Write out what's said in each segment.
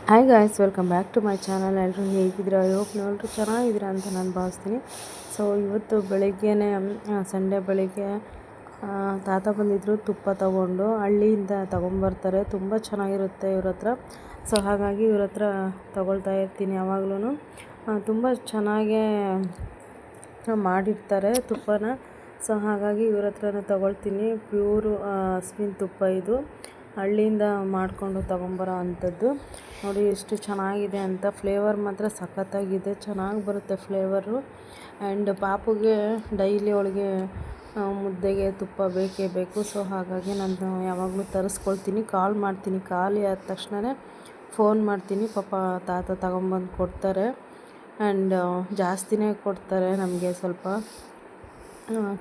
Hi guys, welcome back to my channel. ಎಲ್ಲರೂ ಹೇಗಿದ್ದೀರಾ? Hope ಎಲ್ಲರೂ ಚೆನ್ನಾಗಿದ್ದೀರಾ ಅಂತ ನಾನು ಭಾವಿಸ್ತೀನಿ. ಸೊ ಇವತ್ತು ಬೆಳಗ್ಗೆನೇ ಸಂಡೇ ಬೆಳಗ್ಗೆ ತಾತ ಬಂದಿದ್ದರು ತುಪ್ಪ ತಗೊಂಡು. ಹಳ್ಳಿಯಿಂದ ತೊಗೊಂಬರ್ತಾರೆ, ತುಂಬ ಚೆನ್ನಾಗಿರುತ್ತೆ ಇವ್ರ ಹತ್ರ. ಸೊ ಹಾಗಾಗಿ ಇವ್ರ ಹತ್ರ ತೊಗೊಳ್ತಾ ಇರ್ತೀನಿ ಯಾವಾಗ್ಲೂ. ತುಂಬ ಚೆನ್ನಾಗೇ ಮಾಡಿರ್ತಾರೆ ತುಪ್ಪನ. ಸೊ ಹಾಗಾಗಿ ಇವ್ರ ಹತ್ರನೇ ತೊಗೊಳ್ತೀನಿ. ಪ್ಯೂರು ಹಸುವಿನ ತುಪ್ಪ ಇದು, ಹಳ್ಳಿಯಿಂದ ಮಾಡಿಕೊಂಡು ತೊಗೊಂಬರೋ ಅಂಥದ್ದು. ನೋಡಿ ಎಷ್ಟು ಚೆನ್ನಾಗಿದೆ ಅಂತ. ಫ್ಲೇವರ್ ಮಾತ್ರ ಸಖತ್ತಾಗಿದೆ, ಚೆನ್ನಾಗಿ ಬರುತ್ತೆ ಫ್ಲೇವರು. ಆ್ಯಂಡ್ ಪಾಪುಗೆ ಡೈಲಿ ಅವಳಿಗೆ ಮುದ್ದೆಗೆ ತುಪ್ಪ ಬೇಕೇ ಬೇಕು. ಸೊ ಹಾಗಾಗಿ ನಾನು ಯಾವಾಗಲೂ ತರಿಸ್ಕೊಳ್ತೀನಿ, ಕಾಲ್ ಮಾಡ್ತೀನಿ. ಖಾಲಿ ಆದ ತಕ್ಷಣವೇ ಫೋನ್ ಮಾಡ್ತೀನಿ. ಪಾಪ ತಾತ ತಗೊಂಬಂದು ಕೊಡ್ತಾರೆ. ಆ್ಯಂಡ್ ಜಾಸ್ತಿನೇ ಕೊಡ್ತಾರೆ ನಮಗೆ ಸ್ವಲ್ಪ.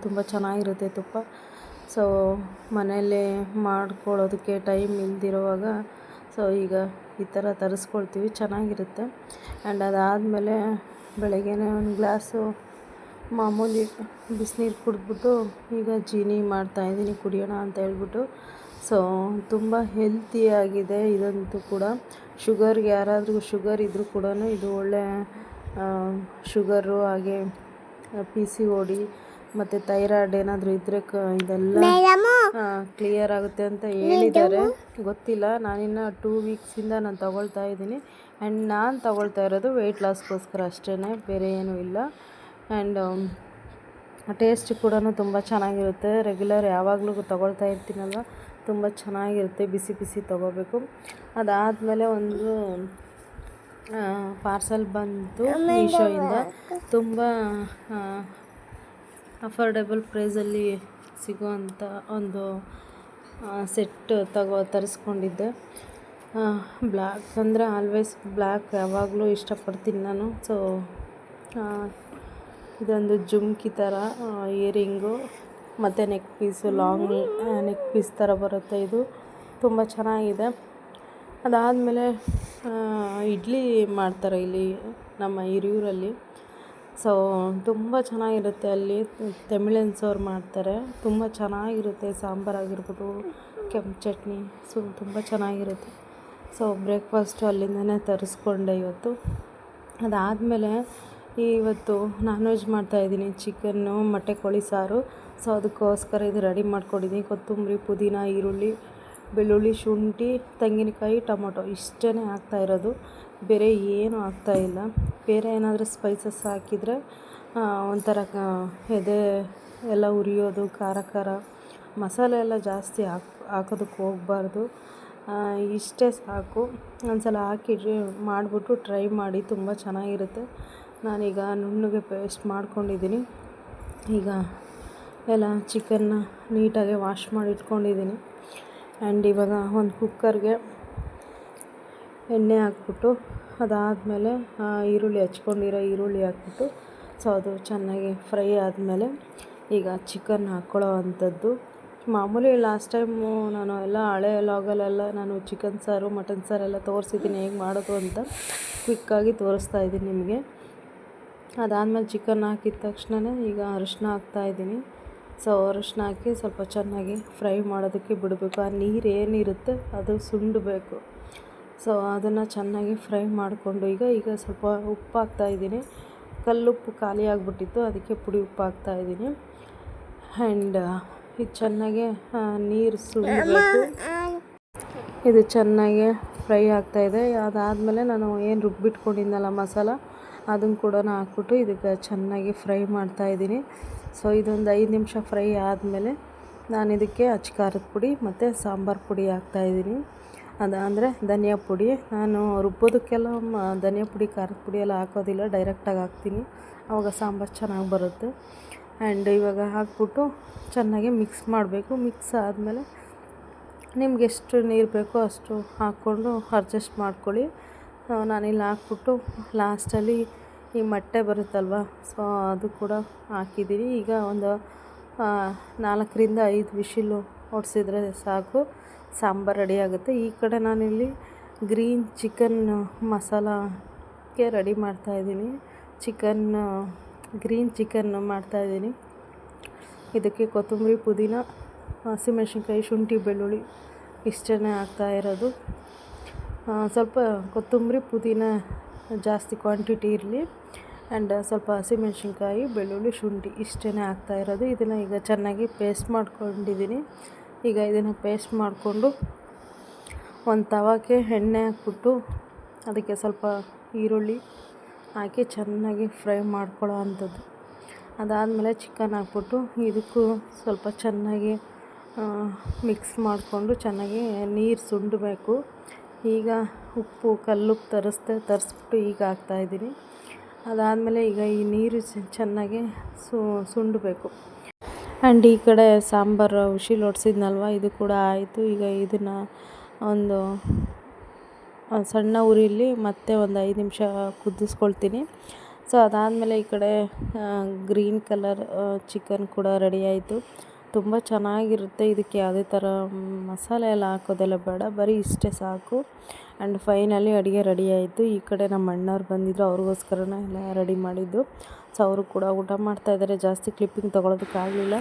ತುಂಬ ಚೆನ್ನಾಗಿರುತ್ತೆ ತುಪ್ಪ. ಸೊ ಮನೆಯಲ್ಲೇ ಮಾಡ್ಕೊಳ್ಳೋದಕ್ಕೆ ಟೈಮ್ ಇಲ್ದಿರೋವಾಗ ಸೊ ಈಗ ಈ ಥರ ತರಿಸ್ಕೊಳ್ತೀವಿ, ಚೆನ್ನಾಗಿರುತ್ತೆ. ಆ್ಯಂಡ್ ಅದಾದಮೇಲೆ ಬೆಳಗ್ಗೆನೇ ಒಂದು ಗ್ಲಾಸು ಮಾಮೂಲಿ ಬಿಸಿನೀರು ಕುಡಿದ್ಬಿಟ್ಟು ಈಗ ಜೀನಿ ಮಾಡ್ತಾಯಿದ್ದೀನಿ ಕುಡಿಯೋಣ ಅಂತ ಹೇಳ್ಬಿಟ್ಟು. ಸೊ ತುಂಬ ಹೆಲ್ತಿಯಾಗಿದೆ ಇದಂತೂ ಕೂಡ. ಶುಗರ್ಗೆ ಯಾರಾದರೂ ಶುಗರ್ ಇದ್ದರೂ ಕೂಡ ಇದು ಒಳ್ಳೆ ಶುಗರು, ಹಾಗೆ PCOD ಮತ್ತು ಥೈರಾಯ್ಡ್ ಏನಾದರೂ ಇದ್ದರೆ ಇದೆಲ್ಲ ಕ್ಲಿಯರ್ ಆಗುತ್ತೆ ಅಂತ ಹೇಳಿದ್ದಾರೆ. ಗೊತ್ತಿಲ್ಲ, ನಾನಿನ್ನು 2 ವೀಕ್ಸಿಂದ ನಾನು ತೊಗೊಳ್ತಾ ಇದ್ದೀನಿ. ಆ್ಯಂಡ್ ನಾನು ತೊಗೊಳ್ತಾ ಇರೋದು ವೆಯ್ಟ್ ಲಾಸ್ಗೋಸ್ಕರ ಅಷ್ಟೇ, ಬೇರೆ ಏನೂ ಇಲ್ಲ. ಆ್ಯಂಡ್ ಟೇಸ್ಟ್ ಕೂಡ ತುಂಬ ಚೆನ್ನಾಗಿರುತ್ತೆ. ರೆಗ್ಯುಲರ್ ಯಾವಾಗಲೂ ತೊಗೊಳ್ತಾ ಇರ್ತೀನಲ್ವ, ತುಂಬ ಚೆನ್ನಾಗಿರುತ್ತೆ. ಬಿಸಿ ಬಿಸಿ ತೊಗೋಬೇಕು. ಅದಾದಮೇಲೆ ಒಂದು ಪಾರ್ಸಲ್ ಬಂತು ಮೀಶೋಯಿಂದ. ತುಂಬ ಅಫೋರ್ಡೆಬಲ್ ಪ್ರೈಸಲ್ಲಿ ಸಿಗೋವಂಥ ಒಂದು ಸೆಟ್ ತರಿಸ್ಕೊಂಡಿದ್ದೆ. ಬ್ಲ್ಯಾಕ್ ಅಂದರೆ ಆಲ್ವೇಸ್ ಬ್ಲ್ಯಾಕ್ ಯಾವಾಗಲೂ ಇಷ್ಟಪಡ್ತೀನಿ ನಾನು. ಸೊ ಇದೊಂದು ಜುಮ್ಕಿ ಥರ ಇಯರಿಂಗು ಮತ್ತು neck piece, long neck piece ಥರ ಬರುತ್ತೆ. ಇದು ತುಂಬ ಚೆನ್ನಾಗಿದೆ. ಅದಾದಮೇಲೆ ಇಡ್ಲಿ ಮಾಡ್ತಾರೆ ಇಲ್ಲಿ ನಮ್ಮ ಹಿರಿಯೂರಲ್ಲಿ. ಸೊ ತುಂಬ ಚೆನ್ನಾಗಿರುತ್ತೆ. ಅಲ್ಲಿ ತಮಿಳಿಯನ್ಸ್ ಅವ್ರು ಮಾಡ್ತಾರೆ, ತುಂಬ ಚೆನ್ನಾಗಿರುತ್ತೆ. ಸಾಂಬಾರಾಗಿರ್ಬೋದು, ಕೆಂಪು ಚಟ್ನಿ, ಸೊ ತುಂಬ ಚೆನ್ನಾಗಿರುತ್ತೆ. ಸೊ ಬ್ರೇಕ್ಫಾಸ್ಟು ಅಲ್ಲಿಂದನೇ ತರಿಸ್ಕೊಂಡೆ ಇವತ್ತು. ಅದಾದಮೇಲೆ ಇವತ್ತು ನಾನ್ ವೆಜ್ ಮಾಡ್ತಾಯಿದ್ದೀನಿ, ಚಿಕನ್ನು, ಮೊಟ್ಟೆ ಕೋಳಿ ಸಾರು. ಸೊ ಅದಕ್ಕೋಸ್ಕರ ಇದು ರೆಡಿ ಮಾಡ್ಕೊಂಡಿದ್ದೀನಿ. ಕೊತ್ತಂಬರಿ, ಪುದೀನ, ಈರುಳ್ಳಿ, ಬೆಳ್ಳುಳ್ಳಿ, ಶುಂಠಿ, ತೆಂಗಿನಕಾಯಿ, ಟೊಮೊಟೊ ಇಷ್ಟೇ ಹಾಕ್ತಾಯಿರೋದು, ಬೇರೆ ಏನೂ ಹಾಕ್ತಾಯಿಲ್ಲ. ಬೇರೆ ಏನಾದರೂ ಸ್ಪೈಸಸ್ ಹಾಕಿದರೆ ಒಂಥರ ಎದೆ ಎಲ್ಲ ಉರಿಯೋದು, ಖಾರ ಖಾರ ಮಸಾಲೆ ಎಲ್ಲ ಜಾಸ್ತಿ ಹಾಕೋದಕ್ಕೆ ಹೋಗಬಾರ್ದು. ಇಷ್ಟೇ ಸಾಕು. ಒಂದ್ಸಲ ಹಾಕಿದ್ರೆ ಮಾಡಿಬಿಟ್ಟು ಟ್ರೈ ಮಾಡಿ, ತುಂಬ ಚೆನ್ನಾಗಿರುತ್ತೆ. ನಾನೀಗ ನುಣ್ಣಗೆ ಪೇಸ್ಟ್ ಮಾಡ್ಕೊಂಡಿದ್ದೀನಿ. ಈಗ ಎಲ್ಲ ಚಿಕನ್ನ ನೀಟಾಗಿ ವಾಶ್ ಮಾಡಿ ಇಟ್ಕೊಂಡಿದ್ದೀನಿ. ಆ್ಯಂಡ್ ಇವಾಗ ಒಂದು ಕುಕ್ಕರ್ಗೆ ಎಣ್ಣೆ ಹಾಕ್ಬಿಟ್ಟು, ಅದಾದಮೇಲೆ ಈರುಳ್ಳಿ ಹಚ್ಕೊಂಡಿರೋ ಈರುಳ್ಳಿ ಹಾಕ್ಬಿಟ್ಟು, ಸೊ ಅದು ಚೆನ್ನಾಗಿ ಫ್ರೈ ಆದಮೇಲೆ ಈಗ ಚಿಕನ್ ಹಾಕ್ಕೊಳ್ಳೋ ಅಂಥದ್ದು. ಮಾಮೂಲಿ ಲಾಸ್ಟ್ ಟೈಮು ನಾನು ಎಲ್ಲ ಹಳೆ ಲಾಗಲ್ಲೆಲ್ಲ ನಾನು ಚಿಕನ್ ಸಾರು, ಮಟನ್ ಸಾರೆಲ್ಲ ತೋರಿಸಿದ್ದೀನಿ ಹೇಗೆ ಮಾಡೋದು ಅಂತ. ಕ್ವಿಕ್ಕಾಗಿ ತೋರಿಸ್ತಾ ಇದ್ದೀನಿ ನಿಮಗೆ. ಅದಾದಮೇಲೆ ಚಿಕನ್ ಹಾಕಿದ ತಕ್ಷಣವೇ ಈಗ ಅರಿಶಿನ ಹಾಕ್ತಾಯಿದ್ದೀನಿ. ಸೊ ಅರಿಶಿನ ಹಾಕಿ ಸ್ವಲ್ಪ ಚೆನ್ನಾಗಿ ಫ್ರೈ ಮಾಡೋದಕ್ಕೆ ಬಿಡಬೇಕು. ಆ ನೀರು ಏನಿರುತ್ತೆ ಅದು ಸುಂಡಬೇಕು. ಸೊ ಅದನ್ನು ಚೆನ್ನಾಗಿ ಫ್ರೈ ಮಾಡಿಕೊಂಡು ಈಗ ಸ್ವಲ್ಪ ಉಪ್ಪು ಹಾಕ್ತಾಯಿದ್ದೀನಿ. ಕಲ್ಲುಪ್ಪು ಖಾಲಿ ಆಗಿಬಿಟ್ಟಿತ್ತು, ಅದಕ್ಕೆ ಪುಡಿ ಉಪ್ಪು ಹಾಕ್ತಾಯಿದ್ದೀನಿ. ಆ್ಯಂಡ್ ಇದು ಚೆನ್ನಾಗಿ ನೀರು ಸುಡಬೇಕು. ಇದು ಚೆನ್ನಾಗಿ ಫ್ರೈ ಆಗ್ತಾಯಿದೆ. ಅದಾದಮೇಲೆ ನಾನು ಏನು ರುಬ್ಬಿಟ್ಕೊಂಡಿದ್ನಲ್ಲ ಮಸಾಲ, ಅದನ್ನು ಕೂಡ ಹಾಕ್ಬಿಟ್ಟು ಇದಕ್ಕೆ ಚೆನ್ನಾಗಿ ಫ್ರೈ ಮಾಡ್ತಾಯಿದ್ದೀನಿ. ಸೊ ಇದೊಂದು 5 ನಿಮಿಷ ಫ್ರೈ ಆದಮೇಲೆ ನಾನು ಇದಕ್ಕೆ ಅಚ್ಚ ಖಾರದ ಪುಡಿ ಮತ್ತು ಸಾಂಬಾರು ಪುಡಿ ಹಾಕ್ತಾಯಿದ್ದೀನಿ. ಅಂದರೆ ಧನಿಯಾ ಪುಡಿ. ನಾನು ರುಬ್ಬೋದಕ್ಕೆಲ್ಲ ಧನಿಯಾ ಪುಡಿ, ಖಾರದ ಪುಡಿ ಎಲ್ಲ ಹಾಕೋದಿಲ್ಲ, ಡೈರೆಕ್ಟಾಗಿ ಹಾಕ್ತೀನಿ, ಆವಾಗ ಸಾಂಬಾರು ಚೆನ್ನಾಗಿ ಬರುತ್ತೆ. ಆ್ಯಂಡ್ ಇವಾಗ ಹಾಕ್ಬಿಟ್ಟು ಚೆನ್ನಾಗಿ ಮಿಕ್ಸ್ ಮಾಡಬೇಕು. ಮಿಕ್ಸ್ ಆದಮೇಲೆ ನಿಮ್ಗೆ ಎಷ್ಟು ನೀರು ಬೇಕೋ ಅಷ್ಟು ಹಾಕ್ಕೊಂಡು ಅಡ್ಜಸ್ಟ್ ಮಾಡ್ಕೊಳ್ಳಿ. ನಾನಿಲ್ಲಿ ಹಾಕ್ಬಿಟ್ಟು ಲಾಸ್ಟಲ್ಲಿ ಈ ಮೊಟ್ಟೆ ಬರುತ್ತಲ್ವ, ಸೊ ಅದು ಕೂಡ ಹಾಕಿದ್ದೀನಿ. ಈಗ ಒಂದು 4ರಿಂದ 5 ವಿಶಿಲು ಹೊಡೆಸಿದ್ರೆ ಸಾಕು, ಸಾಂಬಾರು ರೆಡಿ ಆಗುತ್ತೆ. ಈ ಕಡೆ ನಾನಿಲ್ಲಿ ಗ್ರೀನ್ ಚಿಕನ್ ಮಸಾಲಕ್ಕೆ ರೆಡಿ ಮಾಡ್ತಾಯಿದ್ದೀನಿ. ಗ್ರೀನ್ ಚಿಕನ್ ಮಾಡ್ತಾಯಿದ್ದೀನಿ. ಇದಕ್ಕೆ ಕೊತ್ತಂಬರಿ, ಪುದೀನ, ಹಸಿಮೆಣ್ಸಿನ್ಕಾಯಿ, ಶುಂಠಿ, ಬೆಳ್ಳುಳ್ಳಿ ಇಷ್ಟೇ ಹಾಕ್ತಾಯಿರೋದು. ಸ್ವಲ್ಪ ಕೊತ್ತಂಬರಿ ಪುದೀನ ಜಾಸ್ತಿ ಕ್ವಾಂಟಿಟಿ ಇರಲಿ. ಆ್ಯಂಡ್ ಸ್ವಲ್ಪ ಹಸಿಮೆಣ್ಸಿನ್ಕಾಯಿ, ಬೆಳ್ಳುಳ್ಳಿ, ಶುಂಠಿ ಇಷ್ಟೇ ಹಾಕ್ತಾಯಿರೋದು. ಇದನ್ನು ಈಗ ಚೆನ್ನಾಗಿ ಪೇಸ್ಟ್ ಮಾಡ್ಕೊಂಡಿದ್ದೀನಿ. ಈಗ ಇದನ್ನು ಪೇಸ್ಟ್ ಮಾಡಿಕೊಂಡು ಒಂದು ತವಕ್ಕೆ ಎಣ್ಣೆ ಹಾಕ್ಬಿಟ್ಟು ಅದಕ್ಕೆ ಸ್ವಲ್ಪ ಈರುಳ್ಳಿ ಹಾಕಿ ಚೆನ್ನಾಗಿ ಫ್ರೈ ಮಾಡ್ಕೊಳ್ಳೋ ಅಂಥದ್ದು. ಅದಾದಮೇಲೆ ಚಿಕನ್ ಹಾಕ್ಬಿಟ್ಟು ಇದಕ್ಕೂ ಸ್ವಲ್ಪ ಚೆನ್ನಾಗಿ ಮಿಕ್ಸ್ ಮಾಡಿಕೊಂಡು ಚೆನ್ನಾಗಿ ನೀರು ಸುಂಡಬೇಕು. ಈಗ ಉಪ್ಪು, ಕಲ್ಲುಪ್ಪು ತರಿಸ್ಬಿಟ್ಟು ಈಗ ಹಾಕ್ತಾಯಿದ್ದೀನಿ. ಅದಾದಮೇಲೆ ಈಗ ಈ ನೀರು ಚೆನ್ನಾಗಿ ಸುಂಡಬೇಕು. ಆ್ಯಂಡ್ ಈ ಕಡೆ ಸಾಂಬಾರು ವಿಶಿಲ್ ಹೊಡ್ಸಿದ್ನಲ್ವ, ಇದು ಕೂಡ ಆಯಿತು. ಈಗ ಇದನ್ನು ಒಂದು ಸಣ್ಣ ಉರಿಲಿ ಮತ್ತೆ ಒಂದು 5 ನಿಮಿಷ ಕುದಿಸ್ಕೊಳ್ತೀನಿ. ಸೊ ಅದಾದಮೇಲೆ ಈ ಕಡೆ ಗ್ರೀನ್ ಕಲರ್ ಚಿಕನ್ ಕೂಡ ರೆಡಿ ಆಯಿತು. ತುಂಬ ಚೆನ್ನಾಗಿರುತ್ತೆ. ಇದಕ್ಕೆ ಯಾವುದೇ ಥರ ಮಸಾಲೆ ಎಲ್ಲ ಹಾಕೋದೆಲ್ಲ ಬೇಡ, ಬರೀ ಇಷ್ಟೇ ಸಾಕು. ಆ್ಯಂಡ್ ಫೈನಲಿ ಅಡುಗೆ ರೆಡಿ ಆಯಿತು. ಈ ಕಡೆ ನಮ್ಮ ಅಣ್ಣವ್ರು ಬಂದಿದ್ದರು, ಅವ್ರಿಗೋಸ್ಕರನೇ ಎಲ್ಲ ರೆಡಿ ಮಾಡಿದ್ದು. ಸೊ ಅವರು ಕೂಡ ಊಟ ಮಾಡ್ತಾಯಿದ್ದಾರೆ. ಜಾಸ್ತಿ ಕ್ಲಿಪ್ಪಿಂಗ್ ತೊಗೊಳೋದಕ್ಕಾಗಲಿಲ್ಲ.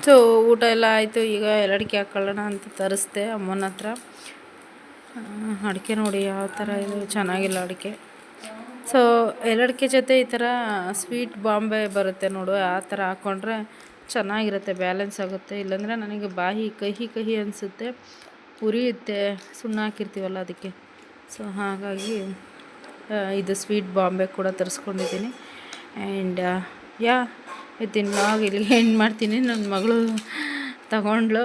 ಸೊ ಊಟ ಎಲ್ಲ ಆಯಿತು. ಈಗ ಎಲ್ಲಡಿಕೆ ಹಾಕ್ಕೊಳ್ಳೋಣ ಅಂತ ತರಿಸ್ದೆ ಅಮ್ಮನ ಹತ್ರ. ಅಡಿಕೆ ನೋಡಿ ಯಾವ ಥರ ಇದು, ಚೆನ್ನಾಗಿಲ್ಲ ಅಡಿಕೆ. ಸೊ ಎಲ್ಲಡಿಕೆ ಜೊತೆ ಈ ಥರ ಸ್ವೀಟ್ ಬಾಂಬೆ ಬರುತ್ತೆ ನೋಡು, ಆ ಥರ ಹಾಕ್ಕೊಂಡ್ರೆ ಚೆನ್ನಾಗಿರುತ್ತೆ, ಬ್ಯಾಲೆನ್ಸ್ ಆಗುತ್ತೆ. ಇಲ್ಲಾಂದರೆ ನನಗೆ ಬಾಯಿ ಕಹಿ ಅನಿಸುತ್ತೆ, ಉರಿಯುತ್ತೆ, ಸುಣ್ಣ ಹಾಕಿರ್ತೀವಲ್ಲ ಅದಕ್ಕೆ. ಸೊ ಹಾಗಾಗಿ ಇದು ಸ್ವೀಟ್ ಬಾಂಬೆ ಕೂಡ ತರಿಸ್ಕೊಂಡಿದ್ದೀನಿ. ಆ್ಯಂಡ್ ಇವತ್ತಿನ ವ್ಲಾಗ್ ಇಲ್ಲಿಗೆ ಎಂಡ್ ಮಾಡ್ತೀನಿ. ನನ್ನ ಮಗಳು ತಗೊಂಡ್ಳು.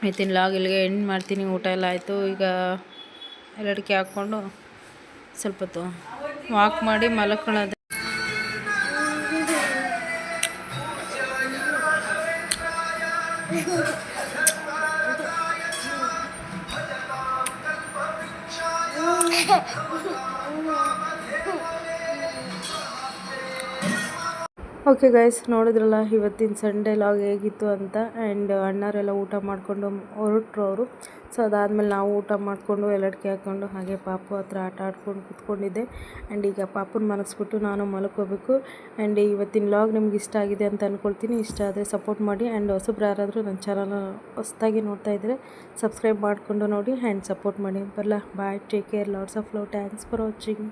ಇವತ್ತಿನ ವ್ಲಾಗ್ ಇಲ್ಲಿಗೆ ಎಂಡ್ ಮಾಡ್ತೀನಿ. ಊಟ ಎಲ್ಲ ಆಯಿತು. ಈಗ ಎಲ್ಲಡಿಕೆ ಹಾಕ್ಕೊಂಡು ಸ್ವಲ್ಪ ಹೊತ್ತು ವಾಕ್ ಮಾಡಿ ಮಲ್ಕೊಳ್ಳೋದು. ಓಕೆ ಗೈಸ್, ನೋಡಿದ್ರಲ್ಲ ಇವತ್ತಿನ ಸಂಡೇ ಲಾಗ್ ಹೇಗಿತ್ತು ಅಂತ. ಆ್ಯಂಡ್ ಅಣ್ಣವರೆಲ್ಲ ಊಟ ಮಾಡಿಕೊಂಡು ಹೊರಟ್ರು ಅವರು. ಸೊ ಅದಾದಮೇಲೆ ನಾವು ಊಟ ಮಾಡಿಕೊಂಡು ಎಲ್ಲಡಿಕೆ ಹಾಕ್ಕೊಂಡು ಹಾಗೆ ಪಾಪು ಹತ್ರ ಆಟ ಆಡ್ಕೊಂಡು ಕೂತ್ಕೊಂಡಿದ್ದೆ. ಆ್ಯಂಡ್ ಈಗ ಪಾಪುನ ಮಲಗಿಸ್ಬಿಟ್ಟು ನಾನು ಮಲ್ಕೋಬೇಕು. ಆ್ಯಂಡ್ ಇವತ್ತಿನ ಲಾಗ್ ನಿಮ್ಗೆ ಇಷ್ಟ ಆಗಿದೆ ಅಂತ ಅಂದ್ಕೊಳ್ತೀನಿ. ಇಷ್ಟ ಆದರೆ ಸಪೋರ್ಟ್ ಮಾಡಿ. ಆ್ಯಂಡ್ ಹೊಸಬ್ರು ಯಾರಾದರೂ ನನ್ನ ಚಾನಲ್ನ ಹೊಸದಾಗಿ ನೋಡ್ತಾ ಇದ್ದರೆ ಸಬ್ಸ್ಕ್ರೈಬ್ ಮಾಡಿಕೊಂಡು ನೋಡಿ ಆ್ಯಂಡ್ ಸಪೋರ್ಟ್ ಮಾಡಿ. ಬರಲ್ಲ, bye, take care, lots of love, thanks for watching.